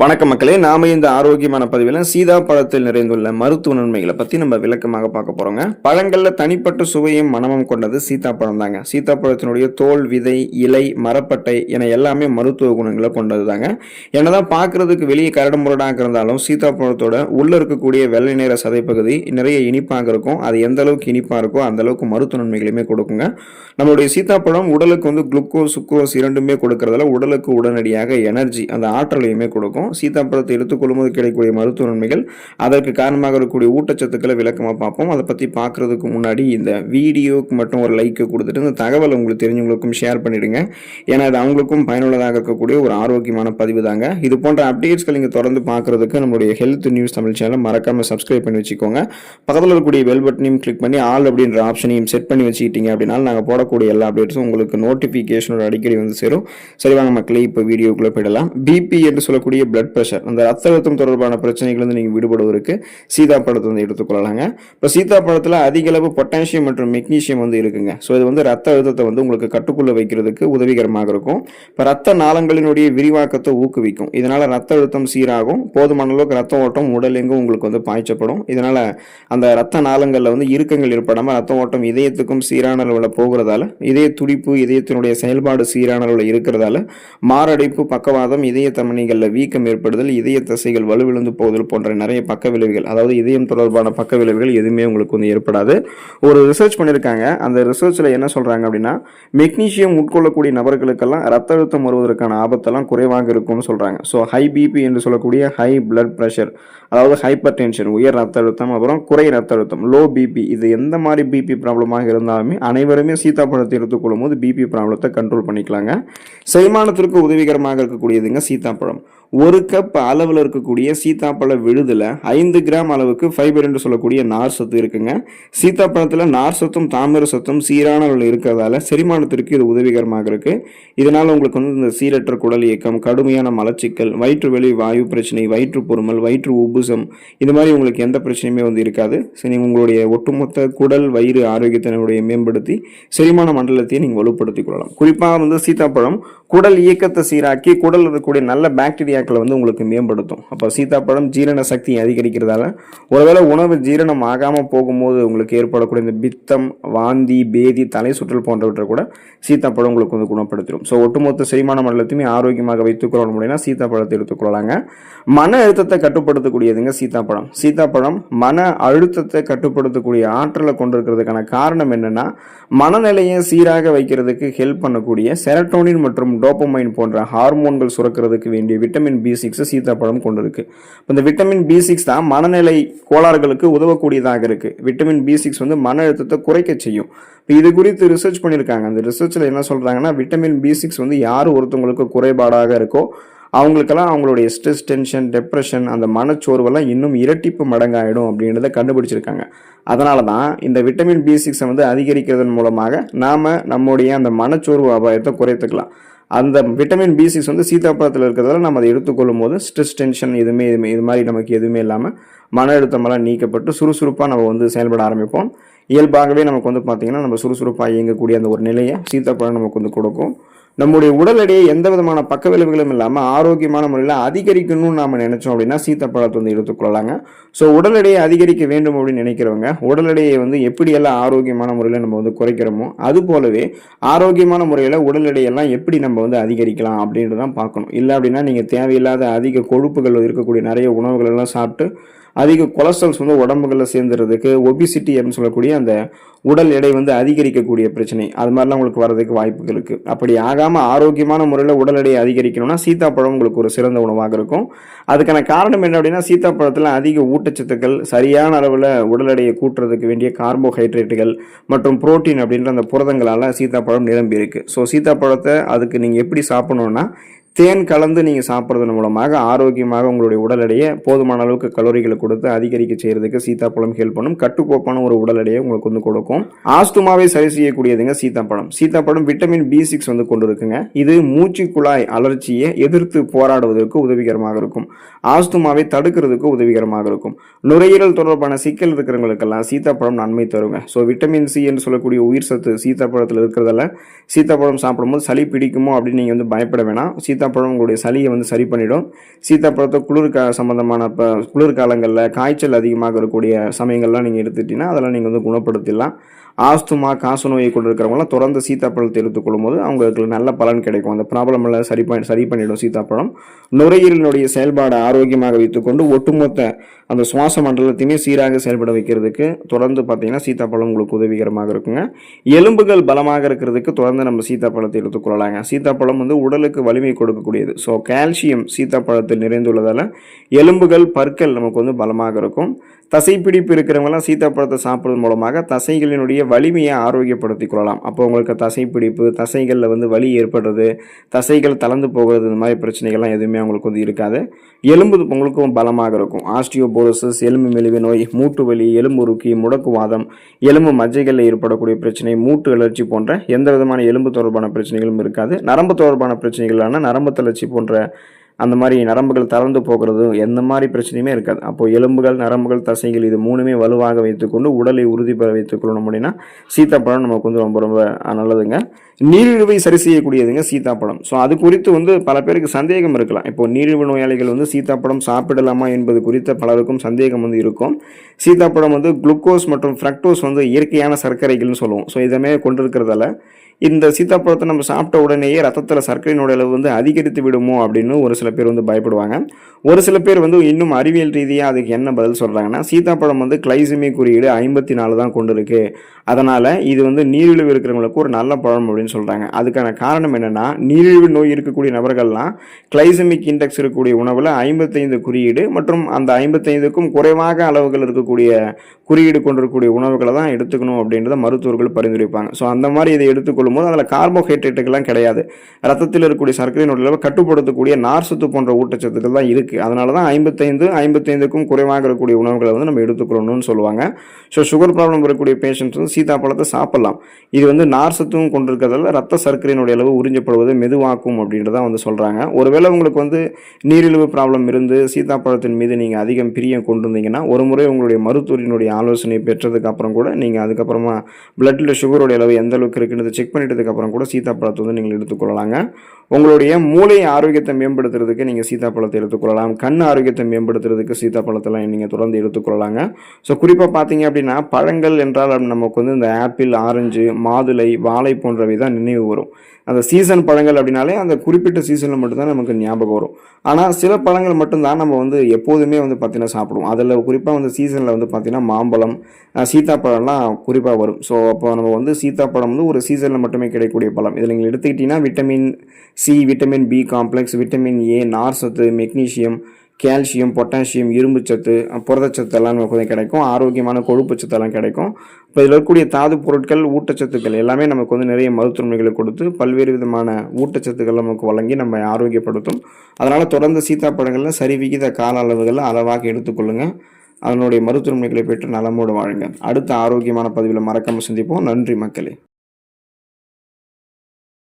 வணக்கம் மக்களே, நாம இந்த ஆரோக்கியமான பதிவில் சீதாப்பழத்தில் நிறைந்துள்ள மருத்துவ நன்மைகளை பத்தி நம்ம விளக்கமாக பார்க்க போறோங்க. பழங்கள்ல தனிப்பட்ட சுவையும் மனமும் கொண்டது சீதாப்பழம் தாங்க. சீதாப்பழத்தினுடைய தோல், விதை, இலை, மரப்பட்டை என எல்லாமே மருத்துவ குணங்களை கொண்டது தாங்க. என்னதான் பார்க்கறதுக்கு வெளியே கரடு முரடாக இருந்தாலும் சீதாப்பழத்தோட உள்ள இருக்கக்கூடிய வெள்ளை நிற சதைப்பகுதி நிறைய இனிப்பாக இருக்கும். அது எந்த அளவுக்கு இனிப்பா இருக்கோ அந்த அளவுக்கு மருத்துவ நன்மைகளையுமே கொடுக்குங்க. நம்மளுடைய சீதாப்பழம் உடலுக்கு குளுக்கோஸ், சுக்ரோஸ் இரண்டுமே கொடுக்கறதால உடலுக்கு உடனடியாக எனர்ஜி, அந்த ஆற்றலையுமே கொடுக்கும். சீதாப்பழத்தை எடுத்துக்கொள்ளும் போது கிடைக்கக்கூடிய மருத்துவ நன்மைகள், அதற்கு காரணமாக இருக்கக்கூடிய ஊட்டச்சத்துக்களை விளக்கமாக பார்ப்போம். அதை பற்றி பார்க்கறதுக்கு முன்னாடி இந்த வீடியோக்கு மட்டும் ஒரு லைக் கொடுத்துட்டு இந்த தகவல் உங்களுக்கு தெரிஞ்சவங்களுக்கும் ஷேர் பண்ணிடுங்க. ஏன்னா அது அவங்களுக்கும் பயனுள்ளதாக இருக்கக்கூடிய ஒரு ஆரோக்கியமான பதிவு தாங்க. இது போன்ற அப்டேட்ஸ்கள் நீங்கள் தொடர்ந்து பார்க்கறதுக்கு நம்மளுடைய ஹெல்த் நியூஸ் தமிழ் சேனல் மறக்காம சப்ஸ்கிரைப் பண்ணி வச்சுக்கோங்க. பக்கத்தில் இருக்கக்கூடிய பெல் பட்டனையும் கிளிக் பண்ணி ஆல் அப்படின்ற ஆப்ஷனையும் செட் பண்ணி வச்சுக்கிட்டீங்க அப்படின்னா நாங்கள் போடக்கூடிய எல்லா அப்டேட்ஸும் உங்களுக்கு நோட்டிஃபிகேஷனோட அடிக்கடி சேரும். சரி வாங்க மக்களே, இப்போ வீடியோக்குள்ளே போயிடலாம். பிபி என்று சொல்லக்கூடிய பிளட் பிரஷர், அந்த ரத்த அழுத்தம் தொடர்பான பிரச்சனைகள் நீங்கள் விடுபடுவதற்கு சீதாப்பழத்தை எடுத்துக்கொள்ளலாங்க. இப்போ சீதாப்பழத்தில் அதிக அளவு பொட்டாசியம் மற்றும் மெக்னீசியம் இருக்குங்க. ஸோ இது ரத்த அழுத்தத்தை உங்களுக்கு கட்டுக்குள்ள வைக்கிறதுக்கு உதவிகரமாக இருக்கும். இப்போ ரத்த நாளங்களினுடைய விரிவாக்கத்தை ஊக்குவிக்கும். இதனால ரத்த அழுத்தம் சீராகும். போதுமான அளவுக்கு ரத்த ஓட்டம் உடல் எங்கும் உங்களுக்கு பாய்ச்சப்படும். இதனால அந்த ரத்த நாளங்களில் இறுக்கங்கள் ஏற்படாமல் ரத்த ஓட்டம் இதயத்துக்கும் சீரான அளவில் போகிறதால இதய துடிப்பு, இதயத்தினுடைய செயல்பாடு சீரான அளவில் இருக்கிறதால மாரடைப்பு, பக்கவாதம், இதய தமனிகளில் வீக்கம் ஏற்படுதல், இதய தசைகள் வலுவிழந்து போதல் போன்ற நிறைய பக்க விளைவுகள், அதாவது இதயம் தொடர்பான பக்க விளைவுகள் எதுவுமே உங்களுக்கு ஏற்படாது. ஒரு ரிசர்ச் பண்ணியிருக்காங்க. அந்த ரிசர்ச்சில் என்ன சொல்றாங்க அப்படின்னா, மெக்னீசியம் உட்கொள்ளக்கூடிய நபர்களுக்கெல்லாம் ரத்த அழுத்தம் வருவதற்கான ஆபத்தெல்லாம் குறைவாக இருக்கும்னு சொல்றாங்க. ஸோ ஹை பிபி என்று சொல்லக்கூடிய ஹை பிளட் பிரஷர், அதாவது ஹைப்பர் டென்ஷன், உயர் ரத்த அழுத்தம், அப்புறம் குறை ரத்த அழுத்தம், லோ பிபி, இது எந்த மாதிரி பிபி ப்ராப்ளமாக இருந்தாலுமே அனைவருமே சீதாப்பழத்தை எடுத்துக்கொள்ளும் போது பிபி ப்ராப்ளத்தை கண்ட்ரோல் பண்ணிக்கலாங்க. செரிமானத்திற்கு உதவிகரமாக இருக்கக்கூடியதுங்க சீதாப்பழம். ஒரு கப் அளவில் இருக்கக்கூடிய சீதாப்பழ விழுதுல 5 கிராம் அளவுக்கு ஃபைபர் என்று சொல்லக்கூடிய நார் சத்து இருக்குங்க. சீதாப்பழத்தில் நார் சத்தும் தாமிர சத்தும் சீரான அளவில் இருக்கிறதால செரிமானத்திற்கு இது உதவிகரமாக இருக்கு. இதனால உங்களுக்கு இந்த சீரற்ற குடல் இயக்கம், கடுமையான மலச்சிக்கல், வயிற்று வெளி வாயு பிரச்சனை, வயிற்று பொறுமல், வயிற்று உப்புசம், இது மாதிரி உங்களுக்கு எந்த பிரச்சனையுமே இருக்காது. சரி, உங்களுடைய ஒட்டுமொத்த குடல் வயிறு ஆரோக்கியத்தினுடைய மேம்படுத்தி செரிமான மண்டலத்தை நீங்கள் வலுப்படுத்திக் கொள்ளலாம். குறிப்பாக சீதாப்பழம் குடல் இயக்கத்தை சீராக்கி குடல் இருக்கக்கூடிய நல்ல பாக்டீரியாக்களை உங்களுக்கு மேம்படுத்தும். அப்போ சீதாப்பழம் ஜீரண சக்தி அதிகரிக்கிறதால ஒருவேளை உணவு ஜீரணம் ஆகாமல் போகும்போது உங்களுக்கு ஏற்படக்கூடிய இந்த பித்தம், வாந்தி, பேதி, தலை சுற்றல் போன்றவற்றை கூட சீதாப்பழம் உங்களுக்கு குணப்படுத்திடும். ஸோ ஒட்டுமொத்த செரிமான மண்டலத்தையுமே ஆரோக்கியமாக வைத்துக்கொள்ள முடியும்னா சீதாப்பழத்தை எடுத்துக்கொள்ளலாங்க. மன அழுத்தத்தை கட்டுப்படுத்தக்கூடியதுங்க சீதாப்பழம். சீதாப்பழம் மன அழுத்தத்தை கட்டுப்படுத்தக்கூடிய ஆற்றலை கொண்டிருக்கிறதுக்கான காரணம் என்னன்னா, மனநிலையை சீராக வைக்கிறதுக்கு ஹெல்ப் பண்ணக்கூடிய செரட்டோனின் மற்றும் டோபமைன் போன்ற ஹார்மோன்கள் சுரக்கிறதுக்கு வேண்டிய விட்டமின் B6 சீதாப்பழம் கொண்டிருக்கு. இந்த விட்டமின் B6 தான் மனநிலை கோளாறுகளுக்கு உதவக்கூடியதாக இருக்கு. விட்டமின் B6 மன அழுத்தத்தை குறைக்க செய்யும். இது குறித்து ரிசர்ச் பண்ணியிருக்காங்க. அந்த ரிசர்ச்சில் என்ன சொல்றாங்கன்னா, விட்டமின் B6 யார் ஒருத்தவங்களுக்கு குறைபாடாக இருக்கோ அவங்களுக்கெல்லாம் அவங்களுடைய ஸ்ட்ரெஸ், டென்ஷன், டெப்ரெஷன், அந்த மனச்சோர்வெல்லாம் இன்னும் இரட்டிப்பு மடங்காயிடும் அப்படின்றத கண்டுபிடிச்சிருக்காங்க. அதனால தான் இந்த விட்டமின் B6 அதிகரிக்கிறதன் மூலமாக நாம நம்முடைய அந்த மனச்சோர்வு அபாயத்தை குறைத்துக்கலாம். அந்த விட்டமின் B6 சீதாப்பழத்தில் இருக்கிறதால நம்ம அதை எடுத்துக்கொள்ளும் போது ஸ்ட்ரெஸ், டென்ஷன் இது மாதிரி நமக்கு எதுவுமே இல்லாமல் மன அழுத்தமெல்லாம் நீக்கப்பட்டு சுறுசுறுப்பாக நம்ம செயல்பட ஆரம்பிப்போம். இயல்பாகவே நமக்கு பார்த்தீங்கன்னா நம்ம சுறுசுறுப்பாக இயங்கக்கூடிய அந்த ஒரு நிலையை சீதாப்பழம் நமக்கு கொடுக்கும். நம்முடைய உடல் எடையை எந்த விதமான பக்க விளைவுகளும் இல்லாமல் ஆரோக்கியமான முறையில் அதிகரிக்கணும்னு நாம் நினைச்சோம் அப்படின்னா சீதாப்பழத்தை எடுத்துக்கொள்ளலாங்க. ஸோ உடல் எடையை அதிகரிக்க வேண்டும் அப்படின்னு நினைக்கிறவங்க உடல் எடையை எப்படியெல்லாம் ஆரோக்கியமான முறையில் நம்ம குறைக்கிறோமோ அது போலவே ஆரோக்கியமான முறையில் உடல் எடையெல்லாம் எப்படி நம்ம அதிகரிக்கலாம் அப்படின்ட்டு தான் பார்க்கணும். இல்லை அப்படின்னா நீங்கள் தேவையில்லாத அதிக கொழுப்புகள் இருக்கக்கூடிய நிறைய உணவுகள் எல்லாம் சாப்பிட்டு அதிக கொலஸ்ட்ரால்ஸ் உடம்புகளில் சேர்ந்துறதுக்கு ஒபிசிட்டி அப்படின்னு சொல்லக்கூடிய அந்த உடல் எடை அதிகரிக்கக்கூடிய பிரச்சனை, அது மாதிரிலாம் உங்களுக்கு வர்றதுக்கு வாய்ப்புகள் இருக்குது. அப்படி ஆகாமல் ஆரோக்கியமான முறையில் உடல் எடையை அதிகரிக்கணும்னா சீதாப்பழம் உங்களுக்கு ஒரு சிறந்த உணவாக இருக்கும். அதுக்கான காரணம் என்ன அப்படின்னா, சீதாப்பழத்தில் அதிக ஊட்டச்சத்துக்கள், சரியான அளவில் உடல் எடையை கூட்டுறதுக்கு வேண்டிய கார்போஹைட்ரேட்டுகள் மற்றும் புரோட்டீன் அப்படின்ற அந்த புரதங்களால் சீதாப்பழம் நிரம்பி இருக்கு. ஸோ சீதாப்பழத்தை அதுக்கு நீங்கள் எப்படி சாப்பிடணும்னா, தேன் கலந்து நீங்கள் சாப்பிட்றதன் மூலமாக ஆரோக்கியமாக உங்களுடைய உடல் எடையை போதுமான அளவுக்கு கலோரிகளை கொடுத்து அதிகரிக்க செய்யறதுக்கு சீதாப்பழம் ஹெல்ப் பண்ணும். கட்டுக்கோப்பான ஒரு உடல் எடையை உங்களுக்கு கொடுக்கும். ஆஸ்துமாவை சரி செய்யக்கூடியதுங்க சீதாப்பழம். சீதாப்பழம் விட்டமின் B6 கொண்டு இருக்குங்க. இது மூச்சு குழாய் அலர்ச்சியை எதிர்த்து போராடுவதற்கு உதவிகரமாக இருக்கும். ஆஸ்துமாவை தடுக்கிறதுக்கு உதவிகரமாக இருக்கும். நுரையீரல் தொடர்பான சிக்கல் இருக்கிறவங்களுக்கெல்லாம் சீதாப்பழம் நன்மை தருங்க. ஸோ விட்டமின் C என்று சொல்லக்கூடிய உயிர் சத்து சீதாப்பழத்தில் இருக்கிறதால சீதாப்பழம் சாப்பிடும்போது சளி பிடிக்குமோ அப்படின்னு நீங்கள் பயப்பட வேணாம். சீத்தாப்பழம் உங்களுடைய சளியை வந்து சரி பண்ணிடும். சீத்தாப்பழத்தை சம்மந்தமான குளிர்காலங்களில் காய்ச்சல் அதிகமாக இருக்கக்கூடிய சமயங்கள்லாம் நீங்கள் எடுத்துக்கிட்டிங்கன்னா அதெல்லாம் நீங்கள் வந்து குணப்படுத்திடலாம். ஆஸ்துமா காசநோயை கொண்டு இருக்கிறவங்களாம் தொடர்ந்து சீத்தாப்பழத்தை எடுத்துக்கொள்ளும் போது அவங்களுக்கு நல்ல பலன் கிடைக்கும். அந்த ப்ராப்ளம் எல்லாம் சரி பண்ணிடும் சீத்தாப்பழம். நுரையீரலினுடைய செயல்பாடை ஆரோக்கியமாக வைத்துக்கொண்டு ஒட்டுமொத்த அந்த சுவாச மண்டலத்தையுமே சீராக செயல்பட வைக்கிறதுக்கு தொடர்ந்து பார்த்தீங்கன்னா சீத்தாப்பழம் உங்களுக்கு உதவிகரமாக இருக்குங்க. எலும்புகள் பலமாக இருக்கிறதுக்கு தொடர்ந்து நம்ம சீத்தாப்பழத்தை எடுத்துக்கொள்ளலாங்க. சீத்தாப்பழம் வந்து உடலுக்கு வலிமை கொடுக்கக்கூடியது. ஸோ கால்சியம் சீத்தாப்பழத்தில் நிறைந்துள்ளதால் எலும்புகள் பற்கள் நமக்கு வந்து பலமாக இருக்கும். தசைப்பிடிப்பு இருக்கிறவங்களாம் சீத்தாப்பழத்தை சாப்பிட்றது மூலமாக தசைகளினுடைய வலிமையை ஆரோக்கியப்படுத்திக் கொள்ளலாம். அப்போ உங்களுக்கு தசைப்பிடிப்பு, தசைகளில் வந்து வலி ஏற்படுறது, தசைகள் தளர்ந்து போகிறது, இந்த மாதிரி பிரச்சனைகள்லாம் எதுவுமே அவங்களுக்கு வந்து இருக்காது. எலும்பு உங்களுக்கும் பலமாக இருக்கும். ஆஸ்டியோபோரோசிஸ், எலும்பு மெலிவு நோய், மூட்டு வலி, எலும்புருக்கி, முடக்குவாதம், எலும்பு மஜ்ஜைகளில் ஏற்படக்கூடிய பிரச்சனை, மூட்டு அழற்சி போன்ற எந்த விதமான எலும்பு தொடர்பான பிரச்சனைகளும் இருக்காது. நரம்பு தொடர்பான பிரச்சனைகளான நரம்பு தளர்ச்சி போன்ற அந்த மாதிரி நரம்புகள் தளர்ந்து போகிறது எந்த மாதிரி பிரச்சனையுமே இருக்காது. அப்போது எலும்புகள், நரம்புகள், தசைகள் இது மூணுமே வலுவாக வைத்துக்கொண்டு உடலை உறுதி பெற வைத்துக்கொள்ளணும் அப்படின்னா சீத்தாப்பழம் நமக்கு வந்து ரொம்ப ரொம்ப நல்லதுங்க. நீரிழிவை சரி செய்யக்கூடியதுங்க சீத்தாப்பழம். ஸோ அது குறித்து வந்து பல பேருக்கு சந்தேகம் இருக்கலாம். இப்போது நீரிழிவு நோயாளிகள் வந்து சீத்தாப்பழம் சாப்பிடலாமா என்பது குறித்த பலருக்கும் சந்தேகம் வந்து இருக்கும். சீத்தாப்பழம் வந்து குளுக்கோஸ் மற்றும் ஃப்ரக்டோஸ் வந்து இயற்கையான சர்க்கரைகள்னு சொல்லுவோம். ஸோ இதமே கொண்டிருக்கிறதால இந்த சீத்தாப்பழத்தை நம்ம சாப்பிட்ட உடனேயே ரத்தத்தில் சர்க்கரையினுடைய அளவு வந்து அதிகரித்து விடுமோ அப்படின்னு ஒரு சில பேர் வந்து பயப்படுவாங்க. ஒரு சில பேர் வந்து இன்னும் அறிவியல் ரீதியாக அதுக்கு என்ன பதில் சொல்கிறாங்கன்னா, சீத்தாப்பழம் வந்து கிளைசிமிக் குறியீடு 54 தான் கொண்டு இருக்கு, அதனால் இது வந்து நீரிழிவு இருக்கிறவங்களுக்கு ஒரு நல்ல பழம் அப்படின்னு சொல்கிறாங்க. அதுக்கான காரணம் என்னென்னா, நீரிழிவு நோய் இருக்கக்கூடிய நபர்கள்லாம் கிளைசிமிக் இண்டெக்ஸ் இருக்கக்கூடிய உணவில் 55 குறியீடு மற்றும் அந்த 55க்கும் குறைவாக அளவுகள் இருக்கக்கூடிய குறியீடு கொண்டிருக்கக்கூடிய உணவுகளை தான் எடுத்துக்கணும் அப்படின்றத மருத்துவர்கள் பரிந்துரைப்பாங்க. ஸோ அந்த மாதிரி இதை எடுத்துக்கொள்ளும் போது அதில் கார்போஹைட்ரேட்டுகள்லாம் கிடையாது. ரத்தத்தில் இருக்கக்கூடிய சர்க்கரையினுடைய அளவை கட்டுப்படுத்தக்கூடிய நார்சத்து போன்ற ஊட்டச்சத்துக்கள் தான் இருக்குது. அதனால தான் 55க்கும் குறைவாக இருக்கக்கூடிய உணவுகளை வந்து நம்ம எடுத்துக்கணும்னு சொல்லுவாங்க. ஸோ சுகர் ப்ராப்ளம் இருக்கக்கூடிய பேஷண்ட்ஸ் வந்து சீத்தாப்பழத்தை சாப்பிடலாம். இது வந்து நார்சத்தும் கொண்டிருக்கிறதால ரத்த சர்க்கரையினுடைய அளவு உறிஞ்சப்படுவதை மெதுவாக்கும் அப்படின்றத வந்து சொல்கிறாங்க. ஒருவேளை உங்களுக்கு வந்து நீரிழிவு ப்ராப்ளம் இருந்து சீத்தாப்பழத்தின் மீது நீங்கள் அதிகம் பிரியம் கொண்டிருந்தீங்கன்னா ஒரு முறை உங்களுடைய மருத்துவரினுடைய ஆலோசனை பெற்றதுக்கு அப்புறம் கூட நீங்கள் அதுக்கப்புறமா பிளட்டில் சுகருடைய அளவு எந்த அளவுக்கு இருக்குன்னு செக் பண்ணிட்டதுக்கு அப்புறம் கூட சீத்தாப்பழத்தை வந்து நீங்கள் எடுத்துக்கொள்ளலாங்க. உங்களுடைய மூளை ஆரோக்கியத்தை மேம்படுத்துறதுக்கு நீங்கள் சீத்தாப்பழத்தை எடுத்துக்கொள்ளலாம். கண் ஆரோக்கியத்தை மேம்படுத்துறதுக்கு சீத்தாப்பழத்தெல்லாம் நீங்கள் தொடர்ந்து எடுத்துக்கொள்ளலாங்க. ஸோ குறிப்பாக பார்த்தீங்க அப்படின்னா பழங்கள் என்றால் நமக்கு வந்து இந்த ஆப்பிள், ஆரஞ்சு, மாதுளை, வாழை போன்றவை தான் நினைவு வரும். அந்த சீசன் பழங்கள் அப்படின்னாலே அந்த குறிப்பிட்ட சீசனில் மட்டும்தான் நமக்கு ஞாபகம் வரும். ஆனால் சில பழங்கள் மட்டும்தான் நம்ம வந்து எப்போதுமே வந்து பார்த்தீங்கன்னா சாப்பிடுவோம். அதில் குறிப்பாக வந்து சீசனில் வந்து பார்த்தீங்கன்னா மாம்பழம், சீத்தாப்பழம்லாம் குறிப்பாக வரும். ஸோ அப்போ நம்ம வந்து சீத்தாப்பழம் வந்து ஒரு சீசனில் மட்டுமே கிடைக்கக்கூடிய பழம். இதில் நீங்கள் எடுத்துக்கிட்டிங்கன்னா vitamin C, vitamin B complex, vitamin A, நார்சத்து, மெக்னீசியம், கால்சியம், பொட்டாசியம், இரும்புச்சத்து, புரதச்சத்து எல்லாம் நமக்கு வந்து கிடைக்கும். ஆரோக்கியமான கொழுப்புச்சத்தெல்லாம் கிடைக்கும். இப்போ இதில் இருக்கக்கூடிய தாது பொருட்கள், ஊட்டச்சத்துக்கள் எல்லாமே நமக்கு வந்து நிறைய மருத்துவமைகளை கொடுத்து பல்வேறு விதமான ஊட்டச்சத்துக்கள் நமக்கு வழங்கி நம்ம ஆரோக்கியப்படுத்தும். அதனால் தொடர்ந்து சீத்தாப்பழங்களில் சரிவிகித கால அளவுகளில் அளவாக எடுத்துக்கொள்ளுங்கள். அதனுடைய மருத்துவமைகளை பெற்று நலமோடு வாழுங்க. அடுத்த ஆரோக்கியமான பதிவில் மறக்காமல் சந்திப்போம். நன்றி மக்களே.